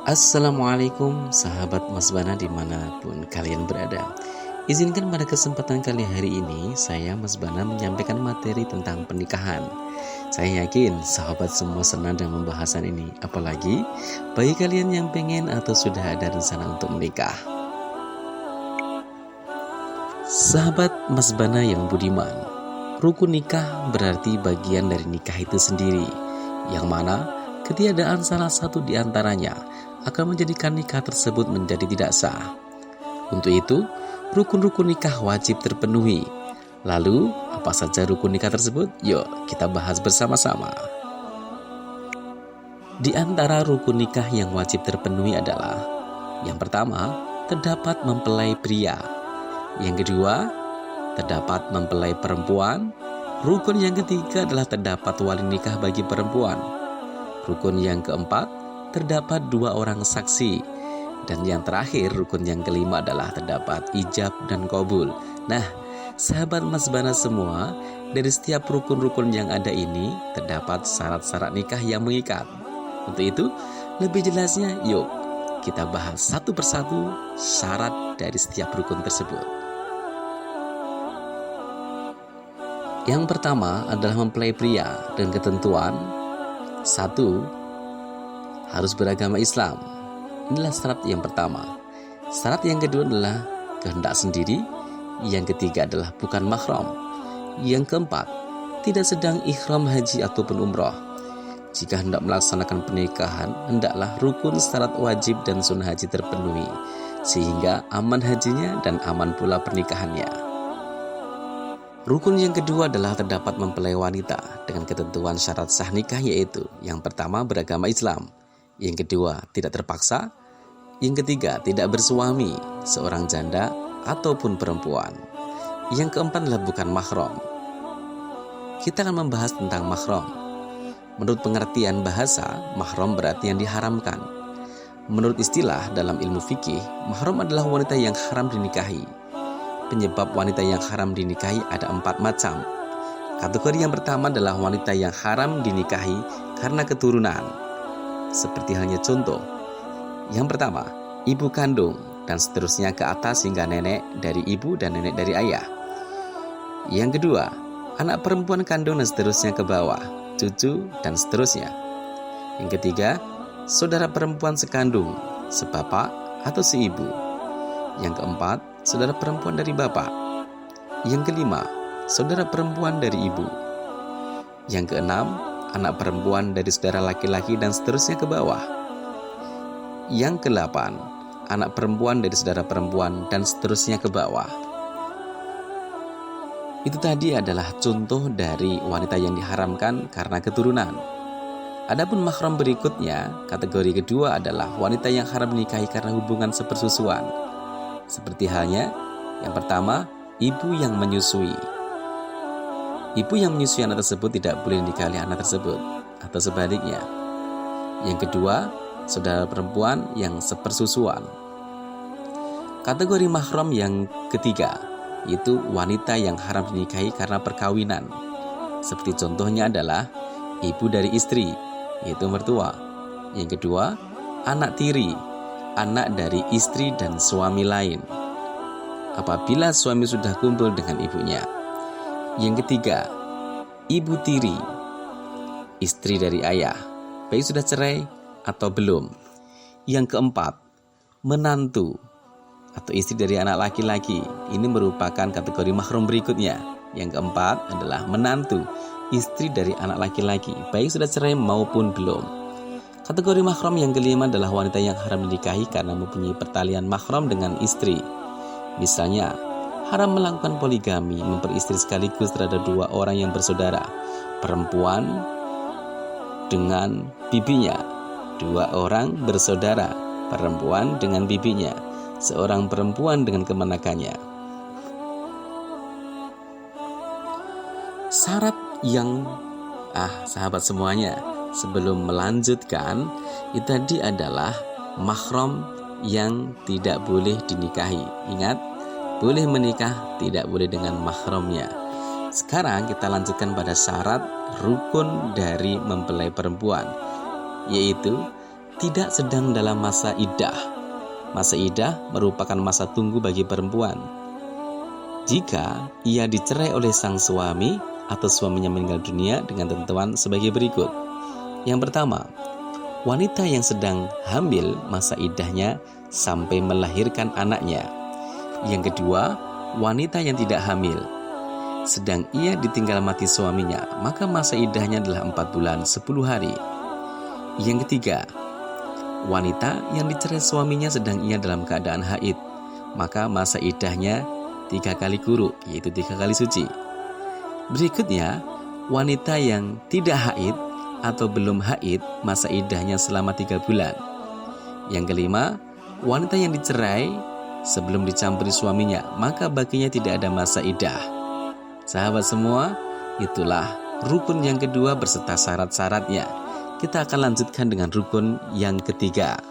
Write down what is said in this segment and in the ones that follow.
Assalamualaikum sahabat Mas Bana dimanapun kalian berada. Izinkan pada kesempatan kali hari ini saya Mas Bana menyampaikan materi tentang pernikahan. Saya yakin sahabat semua senang dengan pembahasan ini, apalagi bagi kalian yang pengen atau sudah ada rencana untuk menikah. Sahabat Mas Bana yang budiman, rukun nikah berarti bagian dari nikah itu sendiri, yang mana ketiadaan salah satu di antaranya akan menjadikan nikah tersebut menjadi tidak sah. Untuk itu, rukun-rukun nikah wajib terpenuhi. Lalu, apa saja rukun nikah tersebut? Yuk, kita bahas bersama-sama. Di antara rukun nikah yang wajib terpenuhi adalah: yang pertama, terdapat mempelai pria. Yang kedua, terdapat mempelai perempuan. Rukun yang ketiga adalah terdapat wali nikah bagi perempuan. Rukun yang keempat, terdapat 2 orang saksi. Dan yang terakhir, rukun yang kelima adalah terdapat ijab dan qabul. Nah, sahabat Mas Bana semua, dari setiap rukun-rukun yang ada ini, terdapat syarat-syarat nikah yang mengikat. Untuk itu, lebih jelasnya, yuk kita bahas satu persatu syarat dari setiap rukun tersebut. Yang pertama adalah mempelai pria dan ketentuan: 1. Harus beragama Islam. Inilah syarat yang pertama. Syarat yang kedua adalah kehendak sendiri. Yang ketiga adalah bukan mahram. Yang keempat, tidak sedang ikhram haji ataupun umroh. Jika hendak melaksanakan pernikahan, hendaklah rukun syarat wajib dan sunnah haji terpenuhi, sehingga aman hajinya dan aman pula pernikahannya. Rukun yang kedua adalah terdapat mempelai wanita dengan ketentuan syarat sah nikah, yaitu: yang pertama, beragama Islam. Yang kedua, tidak terpaksa. Yang ketiga, tidak bersuami, seorang janda ataupun perempuan. Yang keempat adalah bukan mahram. Kita akan membahas tentang mahram. Menurut pengertian bahasa, mahram berarti yang diharamkan. Menurut istilah dalam ilmu fikih, mahram adalah wanita yang haram dinikahi. Penyebab wanita yang haram dinikahi ada 4 macam. Kategori yang pertama adalah wanita yang haram dinikahi karena keturunan. Seperti halnya contoh. Yang pertama, ibu kandung dan seterusnya ke atas hingga nenek dari ibu dan nenek dari ayah. Yang kedua, anak perempuan kandung dan seterusnya ke bawah, cucu dan seterusnya. Yang ketiga, saudara perempuan sekandung, sebapak atau seibu. Yang keempat, saudara perempuan dari bapak. Yang kelima, saudara perempuan dari ibu. Yang keenam, anak perempuan dari saudara laki-laki dan seterusnya ke bawah. Yang kedelapan, anak perempuan dari saudara perempuan dan seterusnya ke bawah. Itu tadi adalah contoh dari wanita yang diharamkan karena keturunan. Adapun mahram berikutnya, kategori kedua adalah wanita yang haram dinikahi karena hubungan sepersusuan. Seperti halnya yang pertama, ibu yang menyusui. Ibu yang menyusui anak tersebut tidak boleh dinikahi anak tersebut, atau sebaliknya. Yang kedua, saudara perempuan yang sepersusuan. Kategori mahram yang ketiga, yaitu wanita yang haram dinikahi karena perkawinan. Seperti contohnya adalah ibu dari istri, yaitu mertua. Yang kedua, anak tiri, anak dari istri dan suami lain, apabila suami sudah kumpul dengan ibunya. Yang ketiga, ibu tiri, istri dari ayah, baik sudah cerai atau belum. Yang keempat, menantu atau istri dari anak laki-laki. Ini merupakan kategori mahram berikutnya. Yang keempat adalah menantu, istri dari anak laki-laki, baik sudah cerai maupun belum. Kategori mahram yang kelima adalah wanita yang haram dinikahi karena mempunyai pertalian mahram dengan istri. Misalnya, haram melakukan poligami, memperistri sekaligus terhadap 2 orang yang bersaudara, perempuan dengan bibinya, 2 orang bersaudara, perempuan dengan bibinya, seorang perempuan dengan kemenakannya. Syarat yang sahabat semuanya, sebelum melanjutkan, itu tadi adalah mahram yang tidak boleh dinikahi. Ingat, boleh menikah, tidak boleh dengan mahramnya. Sekarang kita lanjutkan pada syarat rukun dari mempelai perempuan, yaitu tidak sedang dalam masa iddah. Masa iddah merupakan masa tunggu bagi perempuan. Jika ia dicerai oleh sang suami atau suaminya meninggal dunia dengan ketentuan sebagai berikut. Yang pertama, wanita yang sedang hamil masa iddahnya sampai melahirkan anaknya. Yang kedua, wanita yang tidak hamil sedang ia ditinggal mati suaminya, maka masa iddahnya adalah 4 bulan 10 hari. Yang ketiga, wanita yang dicerai suaminya sedang ia dalam keadaan haid, maka masa iddahnya 3 kali quru, yaitu 3 kali suci. Berikutnya, wanita yang tidak haid atau belum haid, masa iddahnya selama 3 bulan. Yang kelima, wanita yang dicerai sebelum dicampuri suaminya, maka baginya tidak ada masa iddah. Sahabat semua, itulah rukun yang kedua berserta syarat-syaratnya. Kita akan lanjutkan dengan rukun yang ketiga.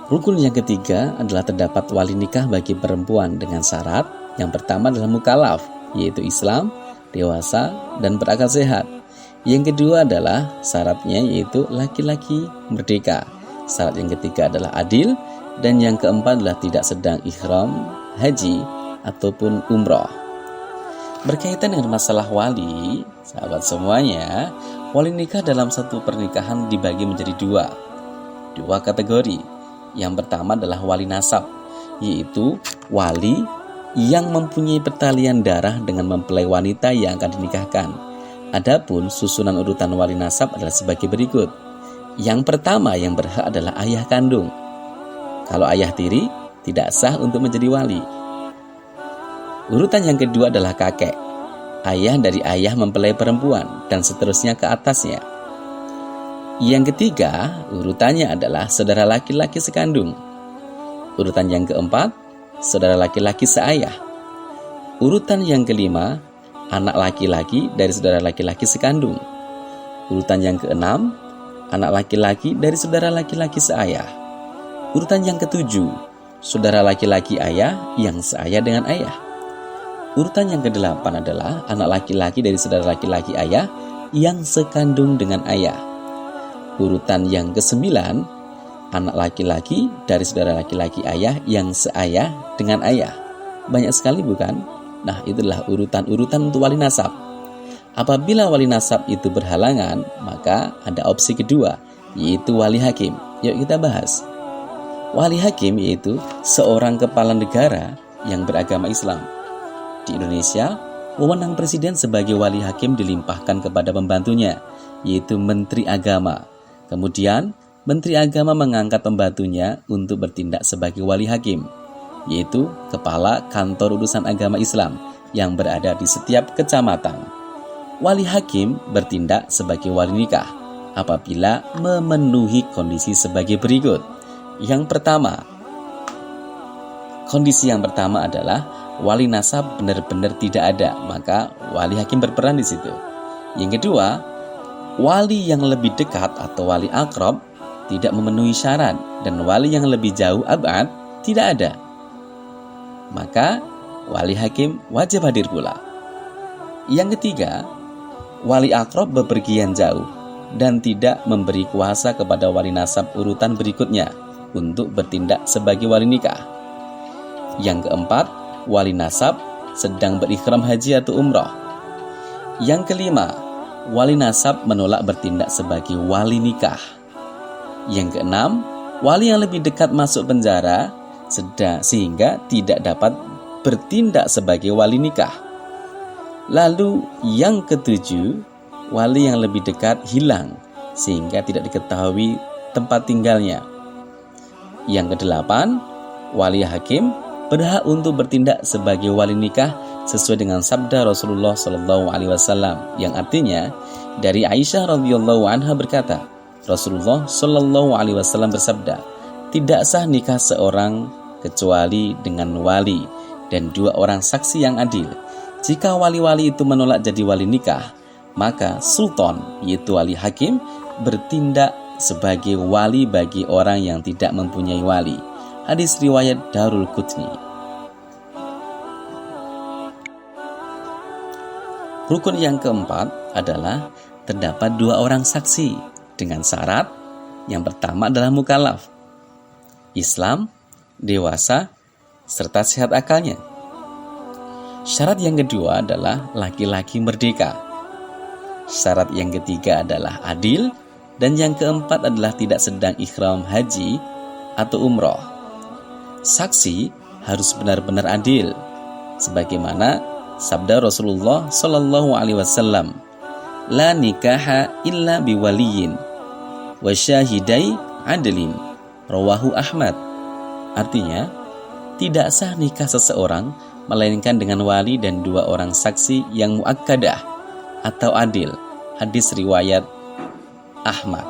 Rukun yang ketiga adalah terdapat wali nikah bagi perempuan dengan syarat. Yang pertama adalah mukallaf, yaitu Islam, dewasa, dan berakal sehat. Yang kedua adalah syaratnya yaitu laki-laki merdeka. Syarat yang ketiga adalah adil. Dan yang keempat adalah tidak sedang ihram, haji, ataupun umroh. Berkaitan dengan masalah wali, sahabat semuanya, wali nikah dalam satu pernikahan dibagi menjadi dua kategori. Yang pertama adalah wali nasab, yaitu wali yang mempunyai pertalian darah dengan mempelai wanita yang akan dinikahkan. Adapun susunan urutan wali nasab adalah sebagai berikut. Yang pertama yang berhak adalah ayah kandung. Kalau ayah tiri, tidak sah untuk menjadi wali. Urutan yang kedua adalah kakek, ayah dari ayah mempelai perempuan, dan seterusnya ke atasnya. Yang ketiga, urutannya adalah saudara laki-laki sekandung. Urutan yang keempat, saudara laki-laki seayah. Urutan yang kelima, anak laki-laki dari saudara laki-laki sekandung. Urutan yang keenam, anak laki-laki dari saudara laki-laki seayah. Urutan yang ketujuh, saudara laki-laki ayah yang seayah dengan ayah. Urutan yang kedelapan adalah anak laki-laki dari saudara laki-laki ayah yang sekandung dengan ayah. Urutan yang kesembilan, anak laki-laki dari saudara laki-laki ayah yang seayah dengan ayah. Banyak sekali bukan? Nah, itulah urutan-urutan untuk wali nasab. Apabila wali nasab itu berhalangan, maka ada opsi kedua, yaitu wali hakim. Yuk kita bahas. Wali hakim yaitu seorang kepala negara yang beragama Islam. Di Indonesia, wewenang presiden sebagai wali hakim dilimpahkan kepada pembantunya, yaitu Menteri Agama. Kemudian, Menteri Agama mengangkat pembantunya untuk bertindak sebagai wali hakim, yaitu Kepala Kantor Urusan Agama Islam yang berada di setiap kecamatan. Wali hakim bertindak sebagai wali nikah apabila memenuhi kondisi sebagai berikut. Yang pertama, kondisi yang pertama adalah wali nasab benar-benar tidak ada, maka wali hakim berperan di situ. Yang kedua, wali yang lebih dekat atau wali akrab tidak memenuhi syarat dan wali yang lebih jauh abad tidak ada, maka wali hakim wajib hadir pula. Yang ketiga, wali akrab bepergian jauh dan tidak memberi kuasa kepada wali nasab urutan berikutnya untuk bertindak sebagai wali nikah. Yang keempat, wali nasab sedang berikhram haji atau umroh. Yang kelima, wali nasab menolak bertindak sebagai wali nikah. Yang keenam, wali yang lebih dekat masuk penjara sehingga tidak dapat bertindak sebagai wali nikah. Lalu yang ketujuh, wali yang lebih dekat hilang sehingga tidak diketahui tempat tinggalnya. Yang kedelapan, wali hakim berhak untuk bertindak sebagai wali nikah sesuai dengan sabda Rasulullah SAW yang artinya dari Aisyah radhiyallahu anha berkata, Rasulullah SAW bersabda, tidak sah nikah seorang kecuali dengan wali dan 2 orang saksi yang adil. Jika wali-wali itu menolak jadi wali nikah, maka sultan yaitu wali hakim bertindak sebagai wali bagi orang yang tidak mempunyai wali. Hadis riwayat Darul Qutni. Rukun yang keempat adalah terdapat 2 orang saksi dengan syarat yang pertama adalah mukallaf, Islam, dewasa, serta sehat akalnya. Syarat yang kedua adalah laki-laki merdeka. Syarat yang ketiga adalah adil, dan yang keempat adalah tidak sedang ihram haji atau umroh. Saksi harus benar-benar adil, sebagaimana sabda Rasulullah Shallallahu Alaihi Wasallam, la nikaha illa biwaliyin wa syahidai adlin, rawahu Ahmad. Artinya, tidak sah nikah seseorang melainkan dengan wali dan 2 orang saksi yang muakkadah atau adil. Hadis riwayat Ahmad.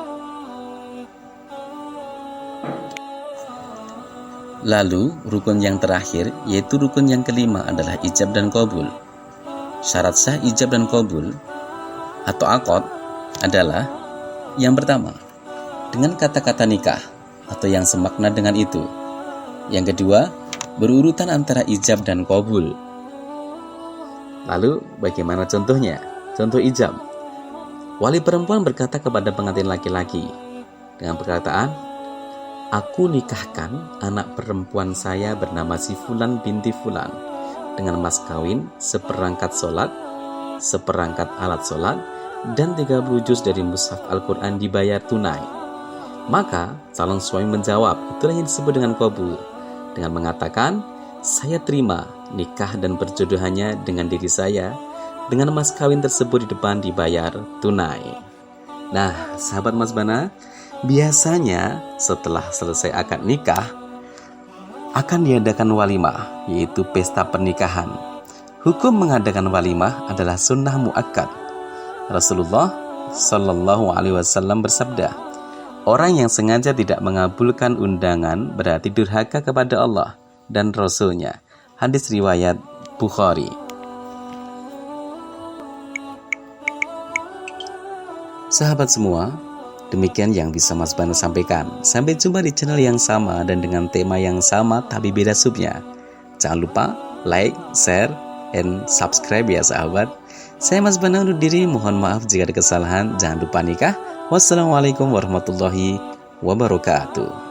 Lalu rukun yang terakhir, yaitu rukun yang kelima, adalah ijab dan qabul. Syarat sah ijab dan qabul atau akad adalah yang pertama, dengan kata-kata nikah atau yang semakna dengan itu. Yang kedua, berurutan antara ijab dan qabul. Lalu bagaimana contohnya? Contoh ijab. Wali perempuan berkata kepada pengantin laki-laki dengan perkataan, aku nikahkan anak perempuan saya bernama si Fulan binti Fulan dengan mas kawin seperangkat sholat, seperangkat alat sholat, dan 30 juz dari mushaf Al-Quran dibayar tunai. Maka calon suami menjawab, itulah yang disebut dengan qabul, dengan mengatakan, saya terima nikah dan perjodohannya dengan diri saya, dengan mas kawin tersebut di depan dibayar tunai. Nah, sahabat Mazbana, biasanya setelah selesai akad nikah akan diadakan walimah, yaitu pesta pernikahan. Hukum mengadakan walimah adalah sunnah muakkad. Rasulullah Shallallahu Alaihi Wasallam bersabda, orang yang sengaja tidak mengabulkan undangan berarti durhaka kepada Allah dan Rasul-Nya. Hadis riwayat Bukhari. Sahabat semua, demikian yang bisa Mas Bana sampaikan. Sampai jumpa di channel yang sama dan dengan tema yang sama tapi beda subnya. Jangan lupa like, share, and subscribe ya sahabat. Saya Mas Bana undur diri, mohon maaf jika ada kesalahan. Jangan lupa nikah. Wassalamualaikum warahmatullahi wabarakatuh.